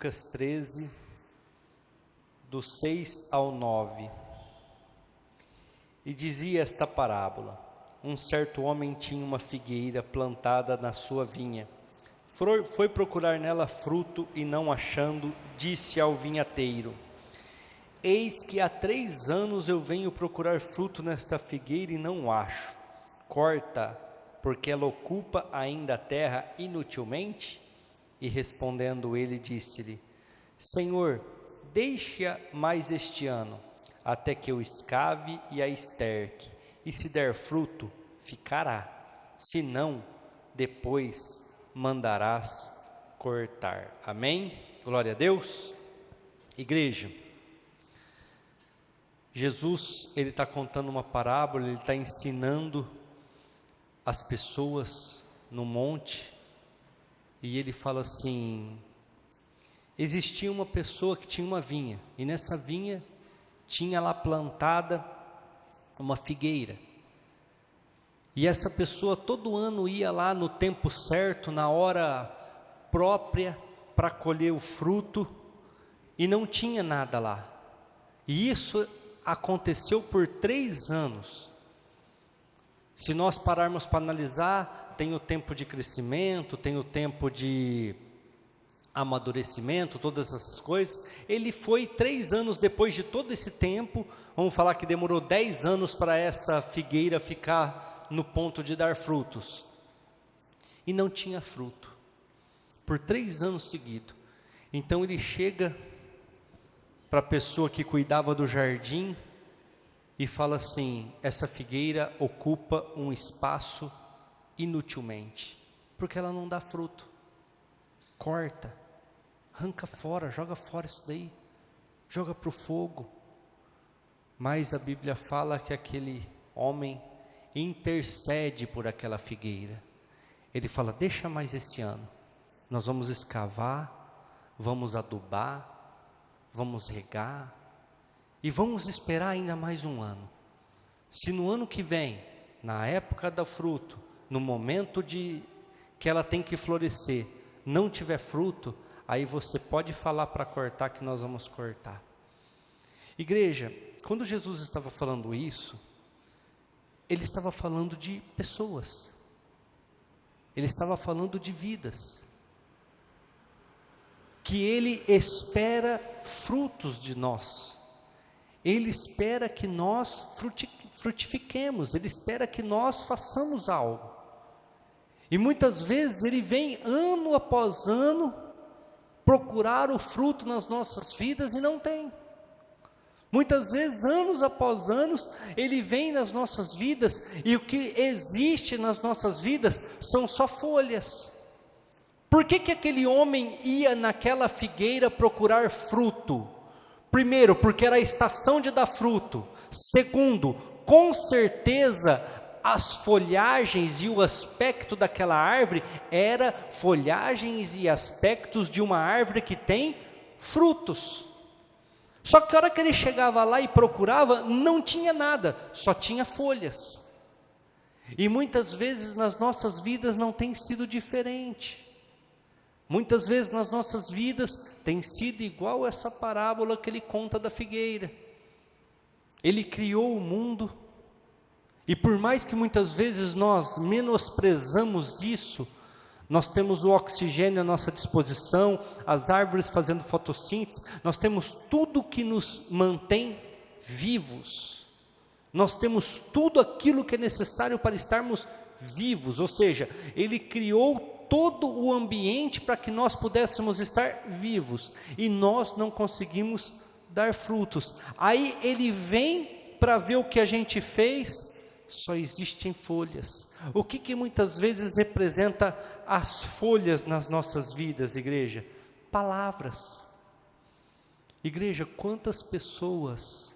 Lucas 13, do 6 ao 9. E dizia esta parábola: um certo homem tinha uma figueira plantada na sua vinha. Foi procurar nela fruto e não achando, disse ao vinhateiro: eis que há 3 anos eu venho procurar fruto nesta figueira e não acho. Corta, porque ela ocupa ainda a terra inutilmente? E respondendo ele, disse-lhe: Senhor, deixa mais este ano, até que eu escave e a esterque, e se der fruto, ficará, se não, depois mandarás cortar. Amém? Glória a Deus. Igreja, Jesus, ele está contando uma parábola, ele está ensinando as pessoas no monte, e ele fala assim: existia uma pessoa que tinha uma vinha, e nessa vinha tinha lá plantada uma figueira, e essa pessoa todo ano ia lá no tempo certo, na hora própria, para colher o fruto, e não tinha nada lá, e isso aconteceu por 3 anos. Se nós pararmos para analisar, tem o tempo de crescimento, tem o tempo de amadurecimento, todas essas coisas. Ele foi 3 anos depois de todo esse tempo, vamos falar que demorou 10 anos para essa figueira ficar no ponto de dar frutos. E não tinha fruto, por 3 anos seguidos. Então ele chega para a pessoa que cuidava do jardim e fala assim: essa figueira ocupa um espaço inutilmente, porque ela não dá fruto. Corta, arranca fora, joga fora isso daí, joga para o fogo. Mas a Bíblia fala que aquele homem intercede por aquela figueira. Ele fala: deixa mais esse ano, nós vamos escavar, vamos adubar, vamos regar, e vamos esperar ainda mais um ano. Se no ano que vem, na época do fruto, no momento de que ela tem que florescer, não tiver fruto, aí você pode falar para cortar, que nós vamos cortar. Igreja, quando Jesus estava falando isso, ele estava falando de pessoas, ele estava falando de vidas, que ele espera frutos de nós. Ele espera que nós frutifiquemos, ele espera que nós façamos algo. E muitas vezes ele vem ano após ano procurar o fruto nas nossas vidas e não tem. Muitas vezes, anos após anos, ele vem nas nossas vidas e o que existe nas nossas vidas são só folhas. Por que aquele homem ia naquela figueira procurar fruto? Primeiro, porque era a estação de dar fruto. Segundo, com certeza as folhagens e o aspecto daquela árvore era folhagens e aspectos de uma árvore que tem frutos. Só que a hora que ele chegava lá e procurava, não tinha nada, só tinha folhas. E muitas vezes nas nossas vidas não tem sido diferente. Muitas vezes nas nossas vidas tem sido igual essa parábola que ele conta da figueira. Ele criou o mundo, e por mais que muitas vezes nós menosprezamos isso, nós temos o oxigênio à nossa disposição, as árvores fazendo fotossíntese, nós temos tudo que nos mantém vivos, nós temos tudo aquilo que é necessário para estarmos vivos, ou seja, ele criou todo o ambiente para que nós pudéssemos estar vivos, e nós não conseguimos dar frutos. Aí ele vem para ver o que a gente fez, só existem folhas. O que muitas vezes representa as folhas nas nossas vidas, igreja? Palavras. Igreja, quantas pessoas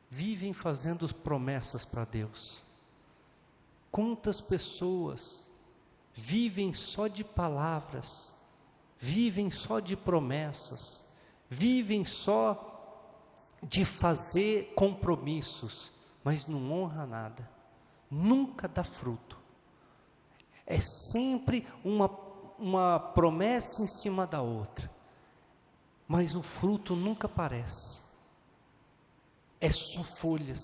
vivem fazendo promessas para Deus? Quantas pessoas vivem só de palavras, vivem só de promessas, vivem só de fazer compromissos, mas não honra nada, nunca dá fruto. É sempre uma promessa em cima da outra. mas o fruto nunca aparece. É só folhas,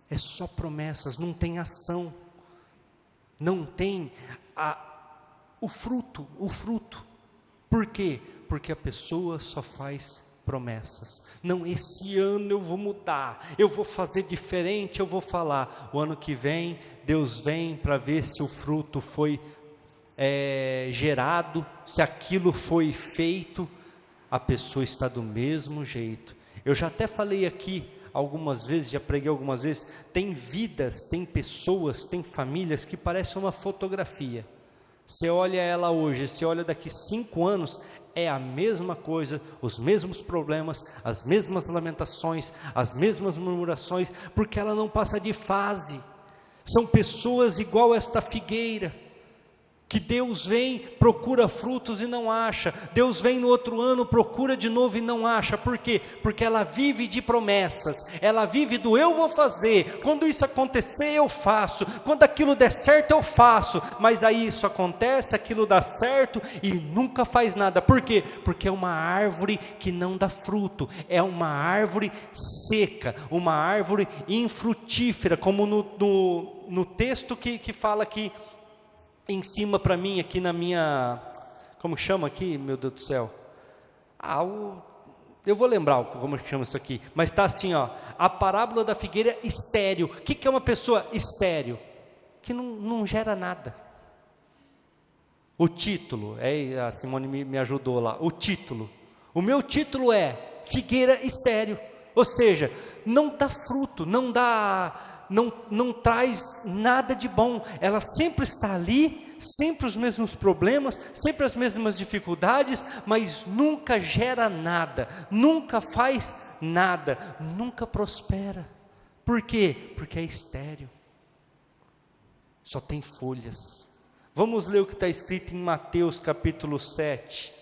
é só promessas, não tem ação, não tem o fruto. Por quê? Porque a pessoa só faz promessas. Não, esse ano eu vou mudar, eu vou fazer diferente, eu vou falar. O ano que vem, Deus vem para ver se o fruto foi gerado, se aquilo foi feito, a pessoa está do mesmo jeito. Eu já até falei aqui algumas vezes, já preguei algumas vezes, tem vidas, tem pessoas, tem famílias que parecem uma fotografia. Você olha ela hoje, você olha daqui 5 anos, é a mesma coisa, os mesmos problemas, as mesmas lamentações, as mesmas murmurações, porque ela não passa de fase. São pessoas igual esta figueira, que Deus vem, procura frutos e não acha. Deus vem no outro ano, procura de novo e não acha. Por quê? Porque ela vive de promessas, ela vive do eu vou fazer, quando isso acontecer eu faço, quando aquilo der certo eu faço, mas aí isso acontece, aquilo dá certo e nunca faz nada. Por quê? Porque é uma árvore que não dá fruto, é uma árvore seca, uma árvore infrutífera, como no texto que fala aqui em cima para mim, aqui na minha, como chama aqui, meu Deus do céu, eu vou lembrar como chama isso aqui, mas está assim, ó, a parábola da figueira estéril. O que é uma pessoa estéril? Que não gera nada. O título, a Simone me ajudou lá, o meu título é figueira estéril, ou seja, não dá fruto, não traz nada de bom, ela sempre está ali, sempre os mesmos problemas, sempre as mesmas dificuldades, mas nunca gera nada, nunca faz nada, nunca prospera. Por quê? Porque é estéril, só tem folhas. Vamos ler o que está escrito em Mateus capítulo 7,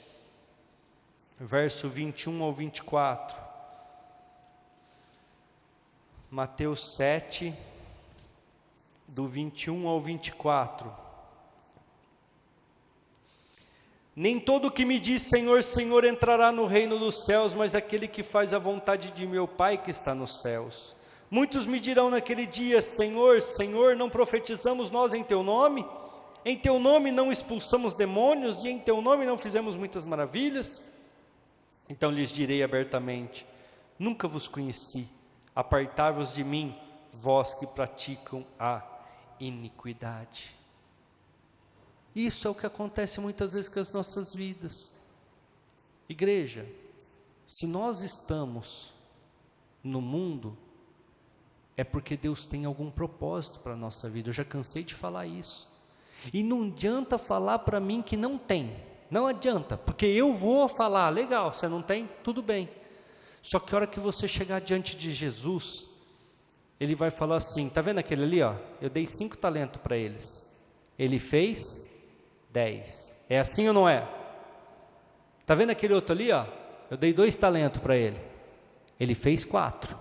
verso 21 ao 24. Mateus 7, do 21 ao 24. Nem todo que me diz Senhor, Senhor entrará no reino dos céus, mas aquele que faz a vontade de meu Pai que está nos céus. Muitos me dirão naquele dia, Senhor, Senhor, não profetizamos nós em teu nome? Em teu nome não expulsamos demônios e em teu nome não fizemos muitas maravilhas? Então lhes direi abertamente, nunca vos conheci. Apartai-vos de mim, vós que praticam a iniquidade. Isso é o que acontece muitas vezes com as nossas vidas. Igreja, se nós estamos no mundo, é porque Deus tem algum propósito para a nossa vida. Eu já cansei de falar isso. E não adianta falar para mim que não tem. Não adianta, porque eu vou falar, legal, você não tem? Tudo bem. Só que a hora que você chegar diante de Jesus, Ele vai falar assim, está vendo aquele ali, ó? Eu dei 5 talentos para eles, ele fez 10, é assim ou não é? Está vendo aquele outro ali, ó? Eu dei 2 talentos para ele fez 4,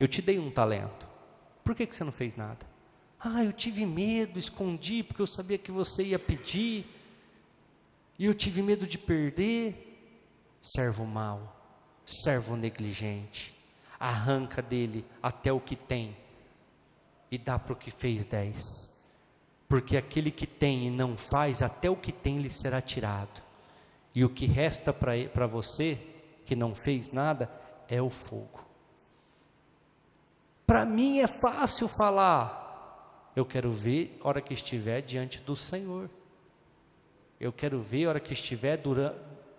eu te dei 1 talento, por que você não fez nada? Eu tive medo, escondi, porque eu sabia que você ia pedir, e eu tive medo de perder. Servo mau, servo negligente, arranca dele até o que tem e dá para o que fez 10, porque aquele que tem e não faz, até o que tem lhe será tirado, e o que resta para você, que não fez nada, é o fogo. Para mim é fácil falar, eu quero ver a hora que estiver diante do Senhor, eu quero ver a hora que estiver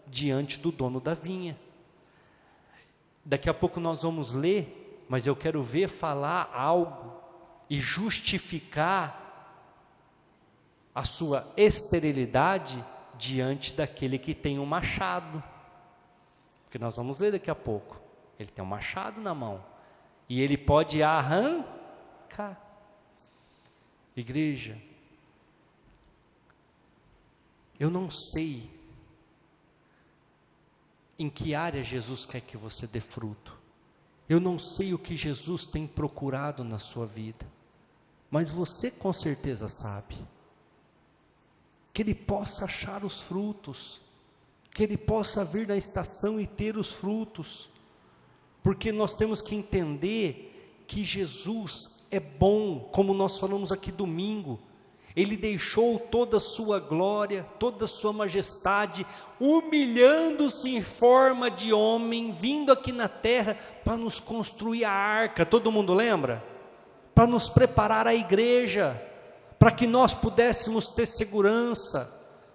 diante do dono da vinha. Daqui a pouco nós vamos ler, mas eu quero ver falar algo e justificar a sua esterilidade diante daquele que tem um machado, porque nós vamos ler daqui a pouco, ele tem um machado na mão, e ele pode arrancar. Igreja, eu não sei em que área Jesus quer que você dê fruto. Eu não sei o que Jesus tem procurado na sua vida, mas você com certeza sabe. Que Ele possa achar os frutos, que ele possa vir na estação e ter os frutos, porque nós temos que entender que Jesus é bom, como nós falamos aqui domingo. Ele deixou toda a sua glória, toda a sua majestade, humilhando-se em forma de homem, vindo aqui na terra para nos construir a arca. Todo mundo lembra? Para nos preparar a igreja, para que nós pudéssemos ter segurança,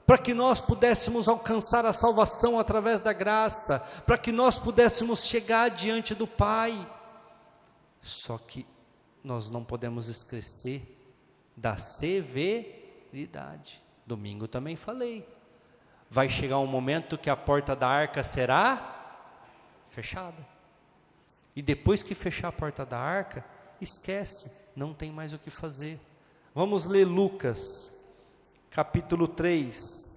para que nós pudéssemos alcançar a salvação através da graça, para que nós pudéssemos chegar diante do Pai. Só que nós não podemos esquecer da severidade. Domingo também falei. Vai chegar um momento que a porta da arca será fechada. E depois que fechar a porta da arca, esquece, não tem mais o que fazer. Vamos ler Lucas, capítulo 3,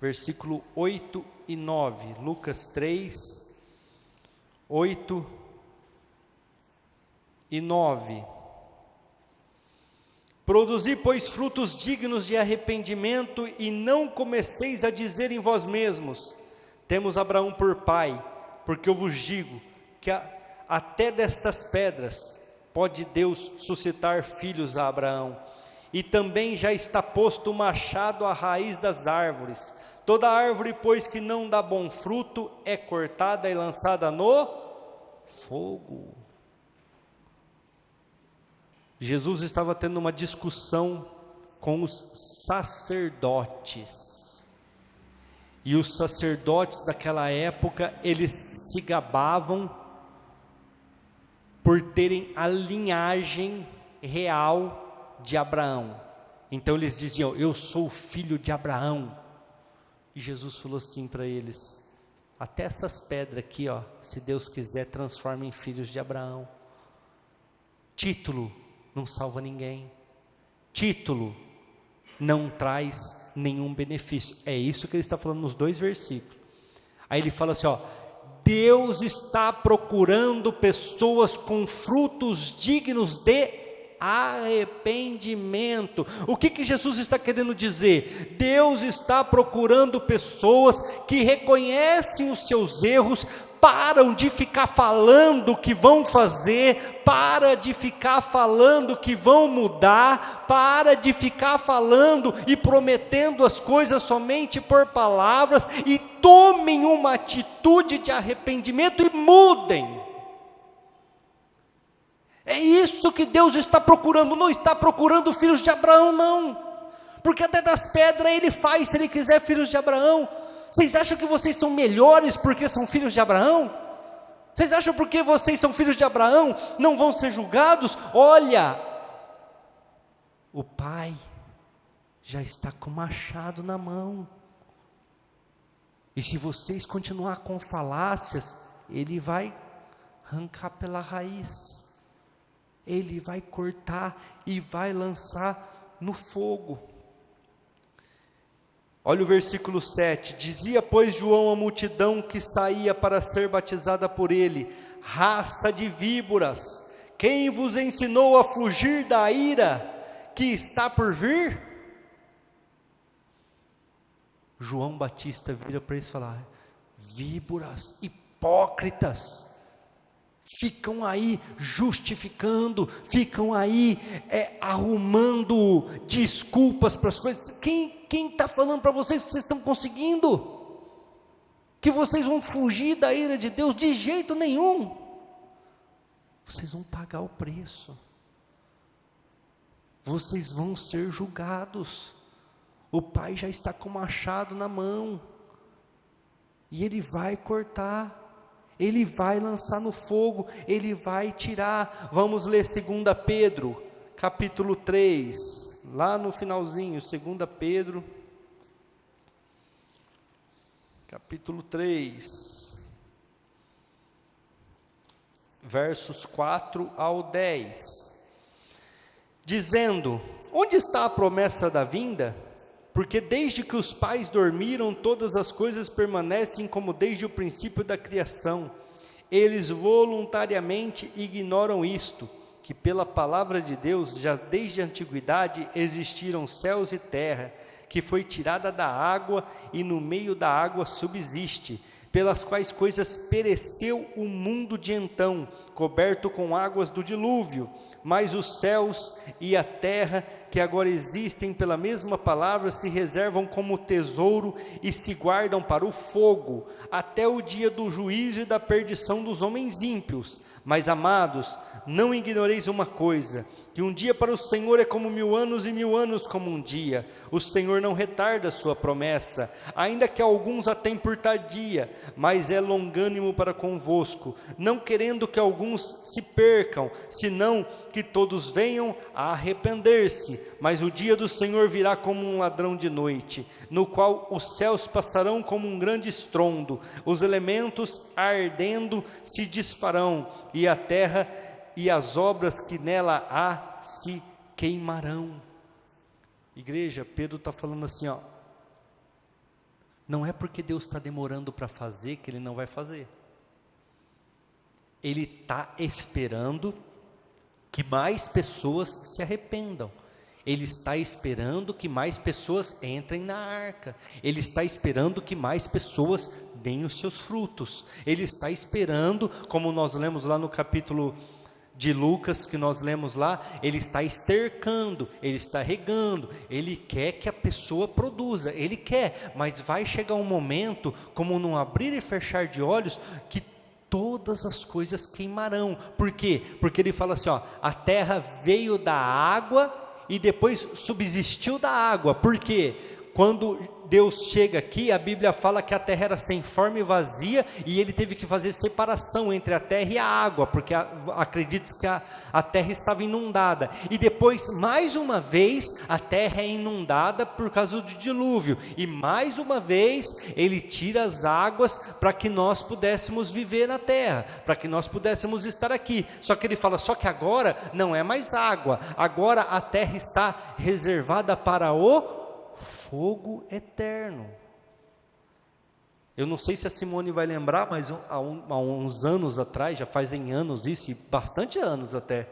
versículo 8 e 9. Lucas 3, 8 e 9. Produzi, pois, frutos dignos de arrependimento, e não comeceis a dizer em vós mesmos: temos Abraão por pai, porque eu vos digo que até destas pedras pode Deus suscitar filhos a Abraão. E também já está posto o machado à raiz das árvores. Toda árvore, pois, que não dá bom fruto, é cortada e lançada no fogo. Jesus estava tendo uma discussão com os sacerdotes. E os sacerdotes daquela época, eles se gabavam por terem a linhagem real de Abraão. Então eles diziam: eu sou filho de Abraão. E Jesus falou assim para eles: até essas pedras aqui, ó, se Deus quiser, transforma em filhos de Abraão. Título não salva ninguém. Título não traz nenhum benefício. É isso que ele está falando nos 2 versículos. Aí ele fala assim, ó: Deus está procurando pessoas com frutos dignos de arrependimento. O que Jesus está querendo dizer? Deus está procurando pessoas que reconhecem os seus erros, param de ficar falando que vão fazer, para de ficar falando que vão mudar, para de ficar falando e prometendo as coisas somente por palavras, e tomem uma atitude de arrependimento e mudem. É isso que Deus está procurando. Não está procurando filhos de Abraão, não, porque até das pedras ele faz, se ele quiser, filhos de Abraão. Vocês acham que vocês são melhores porque são filhos de Abraão? Vocês acham porque vocês são filhos de Abraão não vão ser julgados? Olha, o Pai já está com o machado na mão, e se vocês continuar com falácias, Ele vai arrancar pela raiz, Ele vai cortar e vai lançar no fogo. Olha o versículo 7, dizia, pois, João à multidão que saía para ser batizada por ele: raça de víboras, quem vos ensinou a fugir da ira que está por vir? João Batista vira para eles e fala: víboras, hipócritas, ficam aí justificando, ficam aí arrumando desculpas para as coisas. Quem está falando para vocês que vocês estão conseguindo? Que vocês vão fugir da ira de Deus? De jeito nenhum. Vocês vão pagar o preço. Vocês vão ser julgados. O Pai já está com o machado na mão, e Ele vai cortar, Ele vai lançar no fogo, Ele vai tirar. Vamos ler 2 Pedro, capítulo 3, lá no finalzinho, 2 Pedro, capítulo 3, versos 4 ao 10, dizendo: onde está a promessa da vinda? Porque desde que os pais dormiram, todas as coisas permanecem como desde o princípio da criação. Eles voluntariamente ignoram isto, que pela palavra de Deus, já desde a antiguidade, existiram céus e terra, que foi tirada da água e no meio da água subsiste, pelas quais coisas pereceu o mundo de então, coberto com águas do dilúvio, mas os céus e a terra, que agora existem pela mesma palavra, se reservam como tesouro e se guardam para o fogo, até o dia do juízo e da perdição dos homens ímpios. Mas, amados, não ignoreis uma coisa, que um dia para o Senhor é como 1000 anos, e 1000 anos como um dia. O Senhor não retarda a sua promessa, ainda que alguns a tenham por tardia, mas é longânimo para convosco, não querendo que alguns se percam, senão que todos venham a arrepender-se. Mas o dia do Senhor virá como um ladrão de noite, no qual os céus passarão como um grande estrondo, os elementos ardendo se desfarão, e a terra e as obras que nela há se queimarão. Igreja, Pedro está falando assim, ó, não é porque Deus está demorando para fazer que Ele não vai fazer. Ele está esperando que mais pessoas se arrependam. Ele está esperando que mais pessoas entrem na arca. Ele está esperando que mais pessoas deem os seus frutos. Ele está esperando, como nós lemos lá no capítulo de Lucas, que nós lemos lá, ele está estercando, ele está regando, ele quer que a pessoa produza, ele quer, mas vai chegar um momento, como num abrir e fechar de olhos, que todas as coisas queimarão. Por quê? Porque ele fala assim, ó, a terra veio da água e depois subsistiu da água. Por quê? Quando Deus chega aqui, a Bíblia fala que a terra era sem forma e vazia, e Ele teve que fazer separação entre a terra e a água, porque acredita-se que a terra estava inundada, e depois, mais uma vez, a terra é inundada por causa do dilúvio, e mais uma vez, Ele tira as águas para que nós pudéssemos viver na terra, para que nós pudéssemos estar aqui. Só que Ele fala, só que agora não é mais água, agora a terra está reservada para o fogo eterno. Eu não sei se a Simone vai lembrar, mas há uns anos atrás, já fazem anos isso, e bastante anos até,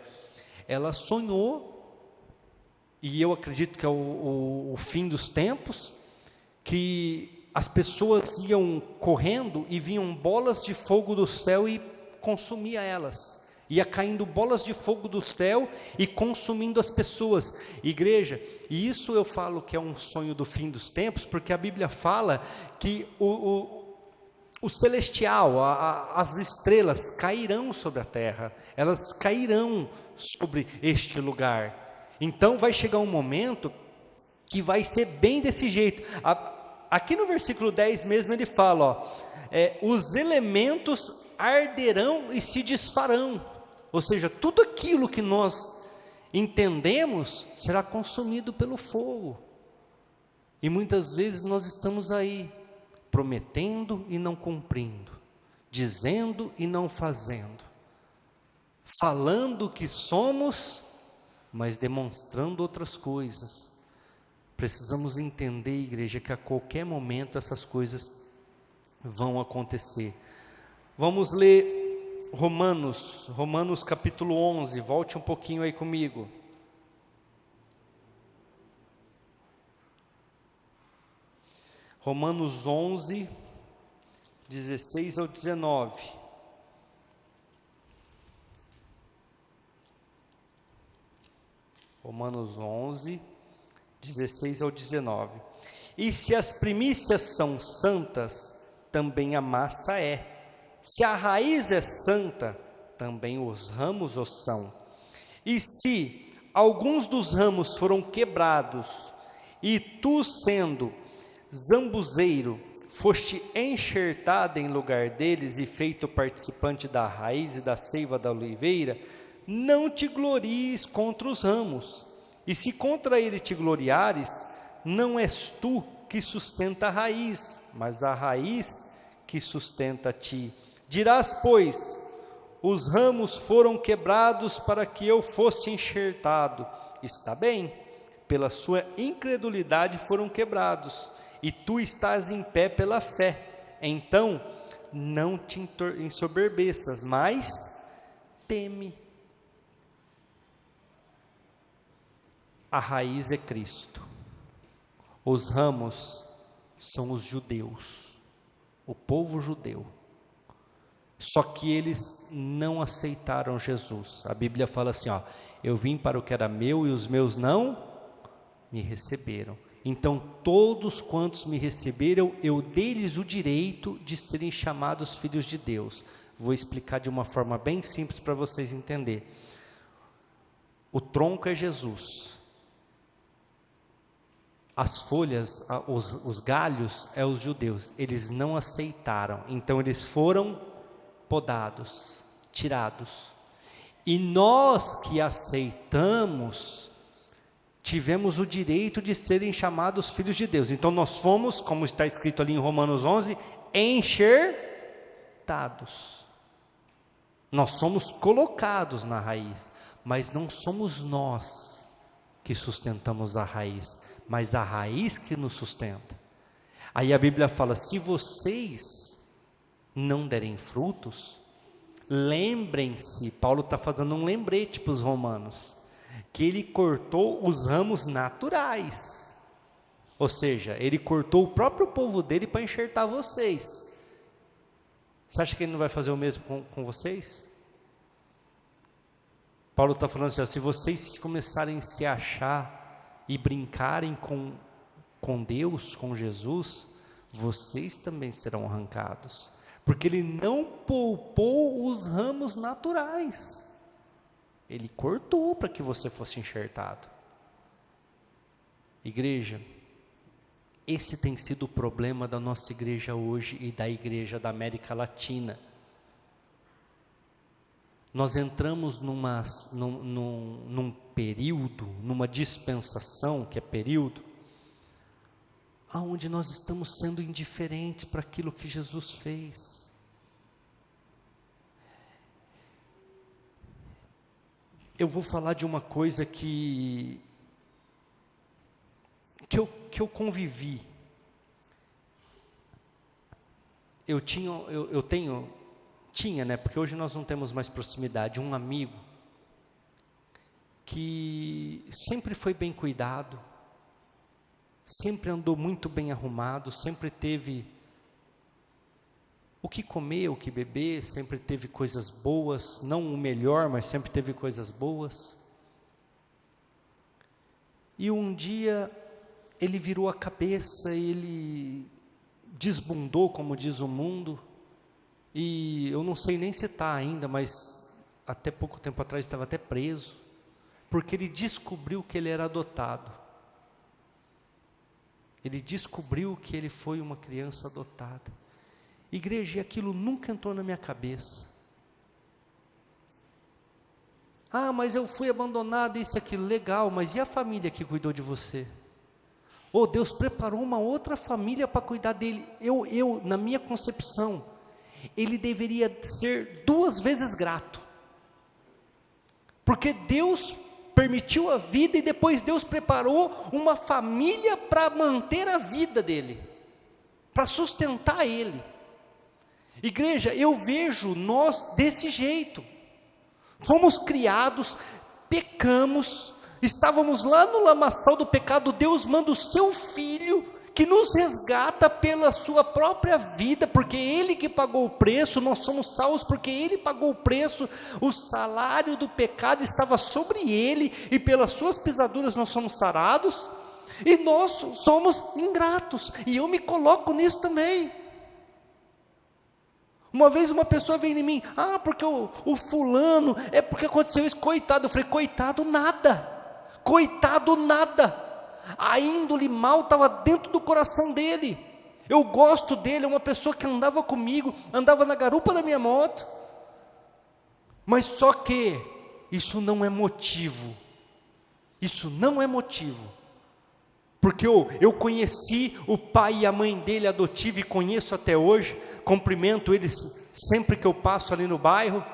ela sonhou, e eu acredito que é o fim dos tempos, que as pessoas iam correndo e vinham bolas de fogo do céu e consumia elas. Ia caindo bolas de fogo do céu e consumindo as pessoas. Igreja, e isso eu falo que é um sonho do fim dos tempos, porque a Bíblia fala que o celestial, as estrelas cairão sobre a terra, elas cairão sobre este lugar. Então vai chegar um momento que vai ser bem desse jeito. Aqui no versículo 10 mesmo ele fala, ó, os elementos arderão e se desfarão. Ou seja, tudo aquilo que nós entendemos será consumido pelo fogo. E muitas vezes nós estamos aí, prometendo e não cumprindo, dizendo e não fazendo, falando que somos, mas demonstrando outras coisas. Precisamos entender, igreja, que a qualquer momento essas coisas vão acontecer. Vamos ler Romanos capítulo 11, volte um pouquinho aí comigo. Romanos 11, 16 ao 19. Romanos 11, 16 ao 19. E se as primícias são santas, também a massa é. Se a raiz é santa, também os ramos o são. E se alguns dos ramos foram quebrados, e tu, sendo zambuzeiro, foste enxertado em lugar deles e feito participante da raiz e da seiva da oliveira, não te glories contra os ramos. E se contra ele te gloriares, não és tu que sustenta a raiz, mas a raiz que sustenta a ti. Dirás, pois, os ramos foram quebrados para que eu fosse enxertado. Está bem, pela sua incredulidade foram quebrados, e tu estás em pé pela fé. Então, não te ensoberbeças, mas teme. A raiz é Cristo. Os ramos são os judeus, o povo judeu. Só que eles não aceitaram Jesus. A Bíblia fala assim, ó, eu vim para o que era meu e os meus não me receberam. Então todos quantos me receberam, eu dei-lhes o direito de serem chamados filhos de Deus. Vou explicar de uma forma bem simples para vocês entenderem. O tronco é Jesus. As folhas, os galhos é os judeus. Eles não aceitaram. Então eles foram podados, tirados. E nós que aceitamos, tivemos o direito de serem chamados filhos de Deus. Então nós fomos, como está escrito ali em Romanos 11, enxertados. Nós somos colocados na raiz, mas não somos nós que sustentamos a raiz, mas a raiz que nos sustenta. Aí a Bíblia fala, se vocês não derem frutos, lembrem-se, Paulo está fazendo um lembrete para os romanos, que ele cortou os ramos naturais, ou seja, ele cortou o próprio povo dele para enxertar vocês. Você acha que ele não vai fazer o mesmo com vocês? Paulo está falando assim, ó, se vocês começarem a se achar e brincarem com Deus, com Jesus, vocês também serão arrancados, porque ele não poupou os ramos naturais, ele cortou para que você fosse enxertado. Igreja, esse tem sido o problema da nossa igreja hoje e da igreja da América Latina. Nós entramos num período, numa dispensação, que é período, aonde nós estamos sendo indiferentes para aquilo que Jesus fez. Eu vou falar de uma coisa que eu convivi. Tinha, né, porque hoje nós não temos mais proximidade, um amigo que sempre foi bem cuidado, sempre andou muito bem arrumado, sempre teve o que comer, o que beber, sempre teve coisas boas, não o melhor, mas sempre teve coisas boas. E um dia ele virou a cabeça, ele desbundou, como diz o mundo, e eu não sei nem se está ainda, mas até pouco tempo atrás estava até preso, porque ele descobriu que ele era adotado. Ele descobriu que ele foi uma criança adotada. Igreja, e aquilo nunca entrou na minha cabeça. Ah, mas eu fui abandonado, isso, aquilo, legal, mas e a família que cuidou de você? Oh, Deus preparou uma outra família para cuidar dele. Na minha concepção, ele deveria ser 2 vezes grato, porque Deus permitiu a vida e depois Deus preparou uma família para manter a vida dele, para sustentar ele. Igreja, eu vejo nós desse jeito, fomos criados, pecamos, estávamos lá no lamaçal do pecado, Deus manda o seu Filho, que nos resgata pela sua própria vida, porque Ele que pagou o preço, nós somos salvos porque Ele pagou o preço, o salário do pecado estava sobre Ele, e pelas suas pisaduras nós somos sarados, e nós somos ingratos, e eu me coloco nisso também. Uma vez uma pessoa veio em mim, porque o fulano, é porque aconteceu isso, coitado. Eu falei, coitado nada, a índole mal estava dentro do coração dele. Eu gosto dele, é uma pessoa que andava comigo, andava na garupa da minha moto, mas só que isso não é motivo, porque eu conheci o pai e a mãe dele adotivo e conheço até hoje, cumprimento eles sempre que eu passo ali no bairro,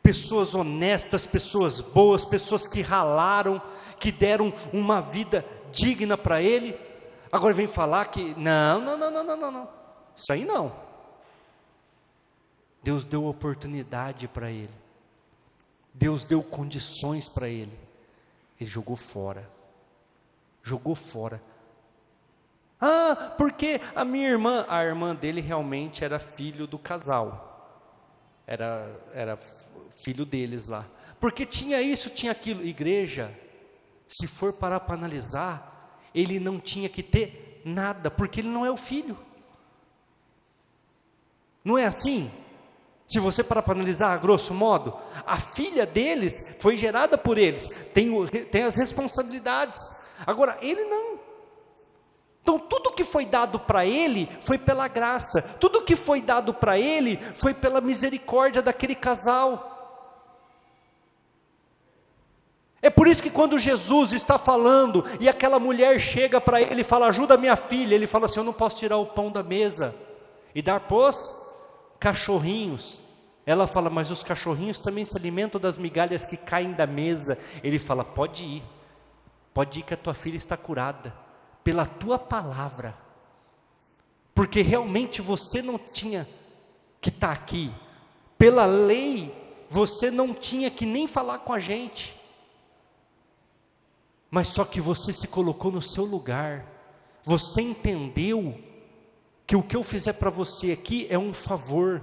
pessoas honestas, pessoas boas, pessoas que ralaram, que deram uma vida digna para ele. Agora vem falar que não, isso aí não. Deus deu oportunidade para ele, Deus deu condições para ele. Ele jogou fora. Jogou fora. Ah, porque a irmã dele realmente era filho do casal. Era filho deles lá. Porque tinha isso, tinha aquilo. Igreja, se for parar para analisar, ele não tinha que ter nada, porque ele não é o filho. Não é assim? Se você parar para analisar, a grosso modo, a filha deles foi gerada por eles, tem as responsabilidades. Agora, ele não. Então, tudo que foi dado para ele foi pela graça, tudo que foi dado para ele foi pela misericórdia daquele casal. É por isso que quando Jesus está falando, e aquela mulher chega para ele e fala, ajuda minha filha, ele fala assim, eu não posso tirar o pão da mesa e dar pros cachorrinhos. Ela fala, mas os cachorrinhos também se alimentam das migalhas que caem da mesa. Ele fala, pode ir que a tua filha está curada, pela tua palavra, porque realmente você não tinha que estar aqui, pela lei, você não tinha que nem falar com a gente, mas só que você se colocou no seu lugar, você entendeu que o que eu fizer para você aqui é um favor,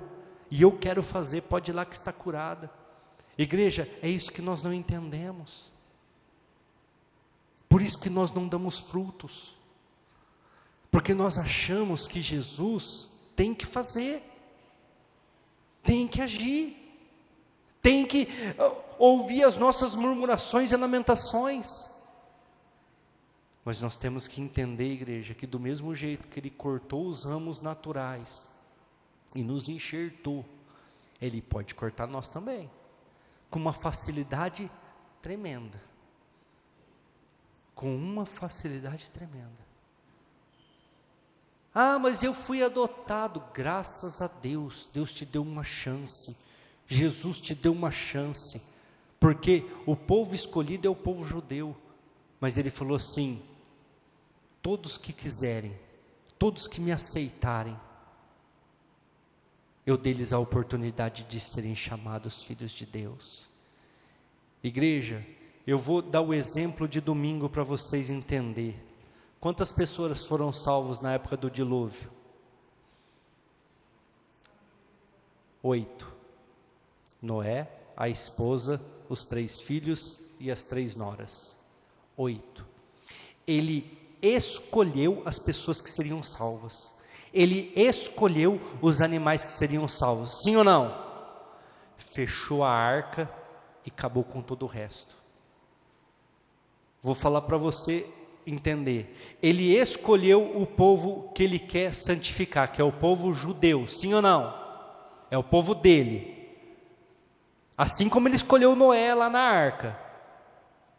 e eu quero fazer, pode ir lá que está curada. Igreja, é isso que nós não entendemos, por isso que nós não damos frutos, porque nós achamos que Jesus tem que fazer, tem que agir, tem que ouvir as nossas murmurações e lamentações, mas nós temos que entender, igreja, que do mesmo jeito que Ele cortou os ramos naturais e nos enxertou, Ele pode cortar nós também, com uma facilidade tremenda, com uma facilidade tremenda. Ah, mas eu fui adotado, graças a Deus, Deus te deu uma chance, Jesus te deu uma chance, porque o povo escolhido é o povo judeu, mas Ele falou assim, todos que quiserem, todos que me aceitarem, eu dei-lhes a oportunidade de serem chamados filhos de Deus. Igreja, eu vou dar o exemplo de domingo para vocês entenderem. Quantas pessoas foram salvas na época do dilúvio? 8. Noé, a esposa, os 3 filhos e as 3 noras. 8. Ele escolheu as pessoas que seriam salvas. Ele escolheu os animais que seriam salvos. Sim ou não? Fechou a arca e acabou com todo o resto. Vou falar para você entender. Ele escolheu o povo que Ele quer santificar, que é o povo judeu. Sim ou não? É o povo dele. Assim como Ele escolheu Noé lá na arca.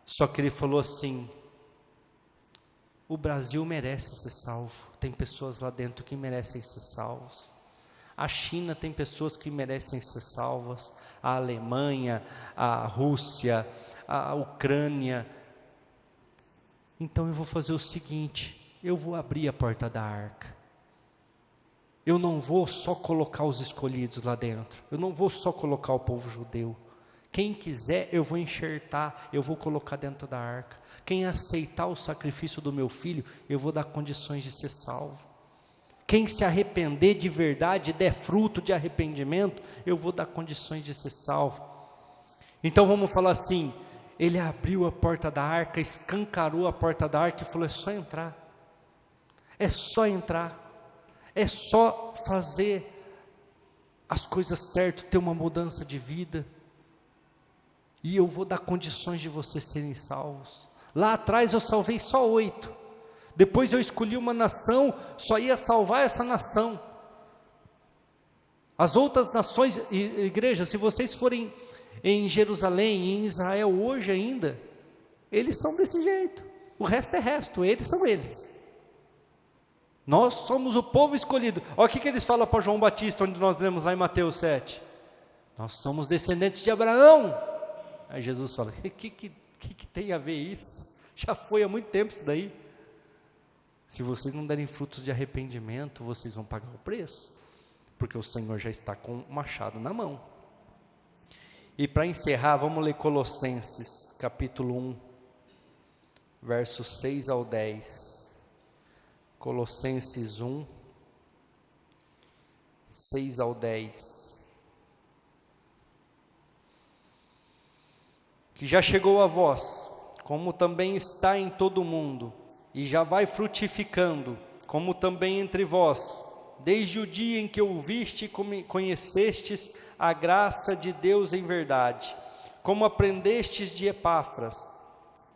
Só que Ele falou assim, o Brasil merece ser salvo, tem pessoas lá dentro que merecem ser salvos, a China tem pessoas que merecem ser salvas, a Alemanha, a Rússia, a Ucrânia. Então eu vou fazer o seguinte, eu vou abrir a porta da arca, eu não vou só colocar os escolhidos lá dentro, eu não vou só colocar o povo judeu, quem quiser eu vou enxertar, eu vou colocar dentro da arca, quem aceitar o sacrifício do meu filho, eu vou dar condições de ser salvo, quem se arrepender de verdade, der fruto de arrependimento, eu vou dar condições de ser salvo. Então vamos falar assim, Ele abriu a porta da arca, escancarou a porta da arca e falou, é só entrar, é só entrar, é só fazer as coisas certas, ter uma mudança de vida, e eu vou dar condições de vocês serem salvos. Lá atrás eu salvei só 8, depois eu escolhi uma nação, só ia salvar essa nação. As outras nações, igreja, se vocês forem em Jerusalém, em Israel hoje ainda, eles são desse jeito, o resto é resto, eles são eles. Nós somos o povo escolhido. Olha o que eles falam para João Batista, onde nós lemos lá em Mateus 7. Nós somos descendentes de Abraão. Aí Jesus fala, o que tem a ver isso? Já foi há muito tempo isso daí. Se vocês não derem frutos de arrependimento, vocês vão pagar o preço, porque o Senhor já está com o machado na mão. E para encerrar, vamos ler Colossenses, capítulo 1. versos 6 ao 10. Colossenses 1, 6 ao 10. Que já chegou a vós, como também está em todo o mundo, e já vai frutificando, como também entre vós, desde o dia em que ouviste e conhecestes a graça de Deus em verdade, como aprendestes de Epáfras,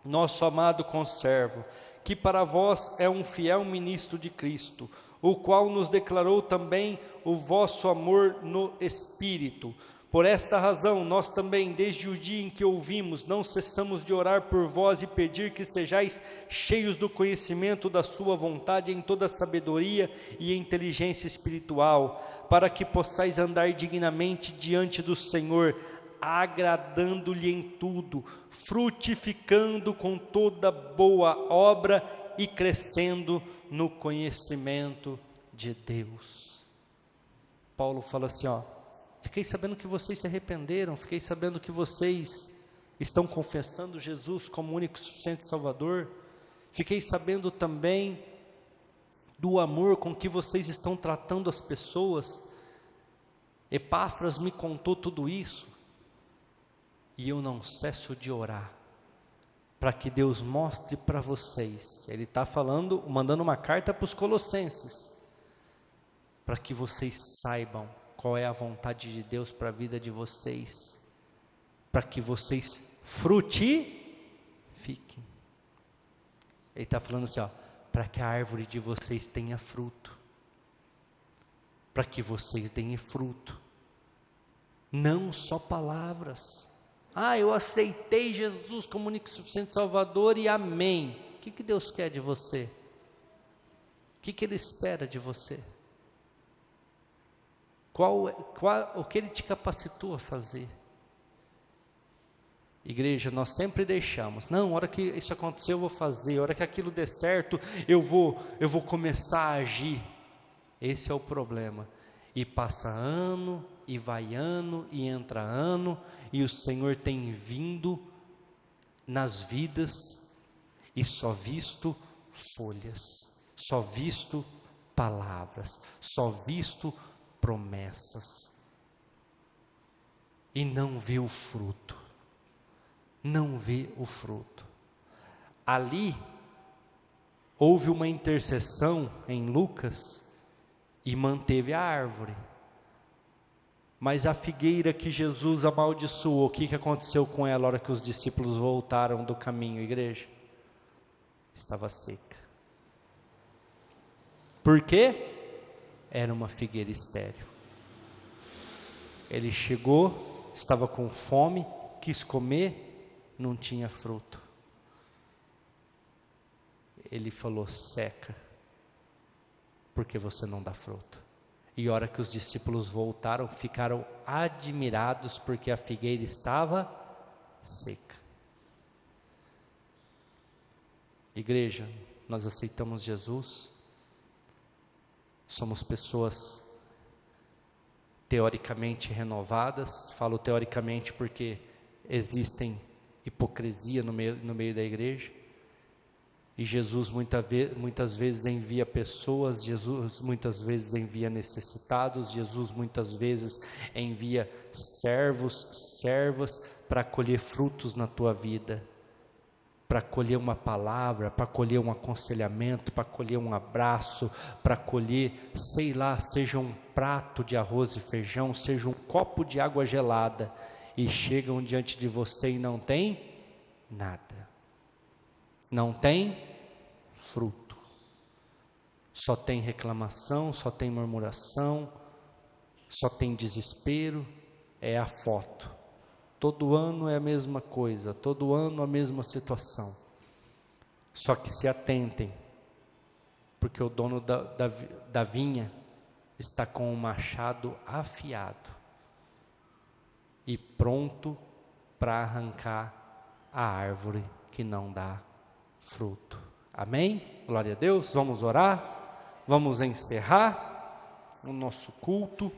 nosso amado conservo, que para vós é um fiel ministro de Cristo, o qual nos declarou também o vosso amor no Espírito. Por esta razão, nós também, desde o dia em que ouvimos, não cessamos de orar por vós e pedir que sejais cheios do conhecimento da sua vontade em toda sabedoria e inteligência espiritual, para que possais andar dignamente diante do Senhor, agradando-lhe em tudo, frutificando com toda boa obra e crescendo no conhecimento de Deus. Paulo fala assim, fiquei sabendo que vocês se arrependeram, fiquei sabendo que vocês estão confessando Jesus como único e suficiente Salvador, fiquei sabendo também do amor com que vocês estão tratando as pessoas. Epáfras me contou tudo isso, e eu não cesso de orar, para que Deus mostre para vocês. Ele está falando, mandando uma carta para os colossenses, para que vocês saibam qual é a vontade de Deus para a vida de vocês, para que vocês frutifiquem. Ele está falando assim, para que a árvore de vocês tenha fruto, para que vocês deem fruto, não só palavras. Eu aceitei Jesus como único e suficiente Salvador e amém. O que Deus quer de você? O que Ele espera de você? O que Ele te capacitou a fazer? Igreja, nós sempre deixamos, não, a hora que isso acontecer eu vou fazer, a hora que aquilo der certo eu vou começar a agir. Esse é o problema. E passa ano, e vai ano, e entra ano, e o Senhor tem vindo nas vidas, e só visto folhas, só visto palavras, só visto promessas, e não vê o fruto, não vê o fruto. Ali, houve uma intercessão em Lucas, e manteve a árvore, mas a figueira que Jesus amaldiçoou, o que aconteceu com ela na hora que os discípulos voltaram do caminho, igreja? Estava seca. Por quê? Era uma figueira estéril. Ele chegou, estava com fome, quis comer, não tinha fruto. Ele falou, seca, porque você não dá fruto. E a hora que os discípulos voltaram, ficaram admirados, porque a figueira estava seca. Igreja, nós aceitamos Jesus, somos pessoas teoricamente renovadas. Falo teoricamente porque existem hipocrisia no meio da igreja, e Jesus muitas vezes envia pessoas, Jesus muitas vezes envia necessitados, Jesus muitas vezes envia servos, servas para colher frutos na tua vida, para colher uma palavra, para colher um aconselhamento, para colher um abraço, para colher, sei lá, seja um prato de arroz e feijão, seja um copo de água gelada, e chegam diante de você e não tem nada, não tem fruto, só tem reclamação, só tem murmuração, só tem desespero. É a foto, todo ano é a mesma coisa, todo ano a mesma situação. Só que se atentem, porque o dono da vinha está com o machado afiado e pronto para arrancar a árvore que não dá fruto. Amém? Glória a Deus. Vamos orar, vamos encerrar o nosso culto.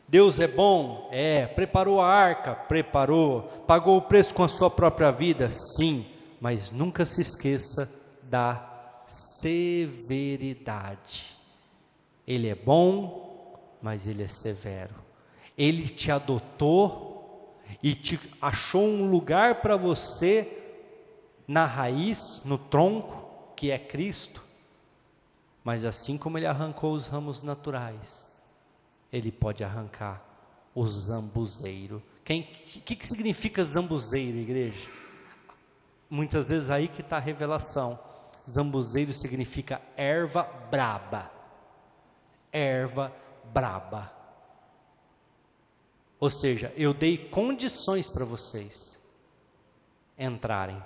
Deus é bom? Preparou a arca? Preparou. Pagou o preço com a sua própria vida? Sim. mas nunca se esqueça da severidade. Ele é bom, mas ele é severo. Ele te adotou e te achou um lugar para você na raiz, no tronco, que é Cristo. Mas assim como ele arrancou os ramos naturais, ele pode arrancar o zambuzeiro. O que significa zambuzeiro, igreja? Muitas vezes aí que está a revelação. Zambuzeiro significa erva braba. Erva braba. Ou seja, eu dei condições para vocês entrarem,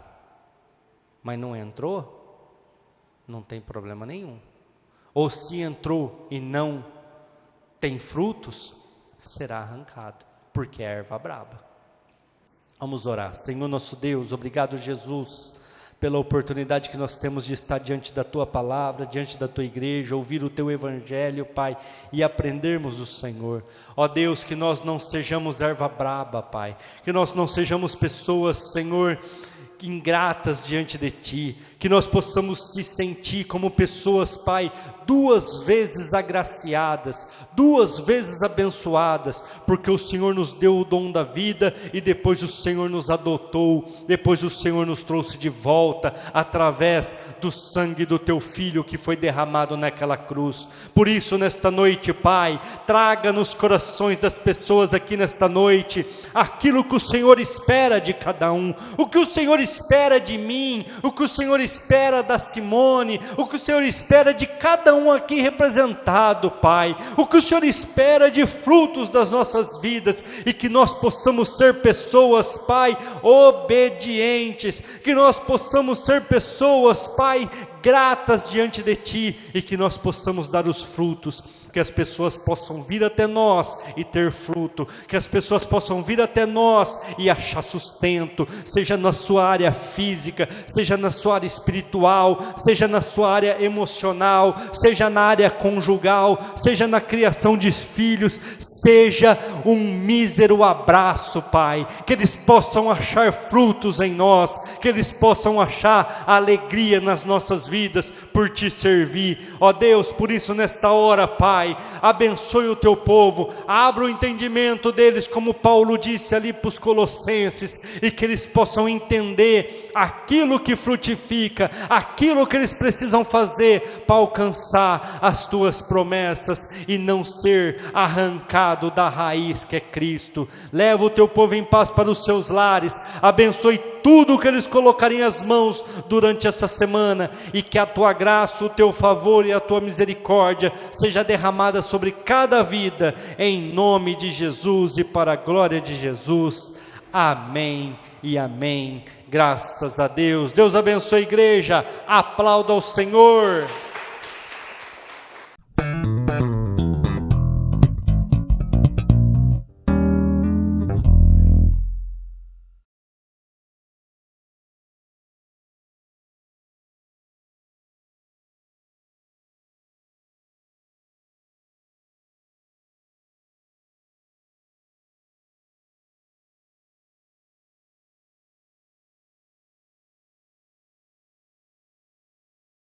mas não entrou, não tem problema nenhum. Ou se entrou e não tem frutos, será arrancado, porque é erva braba. Vamos orar. Senhor nosso Deus, obrigado, Jesus, pela oportunidade que nós temos de estar diante da Tua palavra, diante da Tua igreja, ouvir o Teu Evangelho, Pai, e aprendermos do Senhor. Ó Deus, que nós não sejamos erva braba, Pai, que nós não sejamos pessoas, Senhor, ingratas diante de Ti, que nós possamos se sentir como pessoas, Pai, 2 vezes agraciadas, 2 vezes abençoadas, porque o Senhor nos deu o dom da vida, e depois o Senhor nos adotou, depois o Senhor nos trouxe de volta, através do sangue do Teu Filho, que foi derramado naquela cruz. Por isso, nesta noite, Pai, traga nos corações das pessoas aqui nesta noite, aquilo que o Senhor espera de cada um, o que o Senhor espera de mim, o que o Senhor espera da Simone, o que o Senhor espera de cada um aqui representado, Pai, o que o Senhor espera de frutos das nossas vidas, e que nós possamos ser pessoas, Pai, obedientes, que nós possamos ser pessoas, Pai, gratas diante de Ti, e que nós possamos dar os frutos, que as pessoas possam vir até nós e ter fruto, que as pessoas possam vir até nós e achar sustento, seja na sua área física, seja na sua área espiritual, seja na sua área emocional, seja na área conjugal, seja na criação de filhos, seja um mísero abraço, Pai, que eles possam achar frutos em nós, que eles possam achar alegria nas nossas vidas por Te servir. Ó Deus, por isso nesta hora, Pai, abençoe o Teu povo, abra o entendimento deles, como Paulo disse ali para os Colossenses, e que eles possam entender aquilo que frutifica, aquilo que eles precisam fazer para alcançar as Tuas promessas, e não ser arrancado da raiz que é Cristo. Leva o Teu povo em paz para os seus lares, abençoe tudo que eles colocarem as mãos durante essa semana, e que a Tua graça, o Teu favor e a Tua misericórdia seja derramada sobre cada vida, em nome de Jesus e para a glória de Jesus. Amém e amém. Graças a Deus. Deus abençoe a igreja. Aplauda ao Senhor.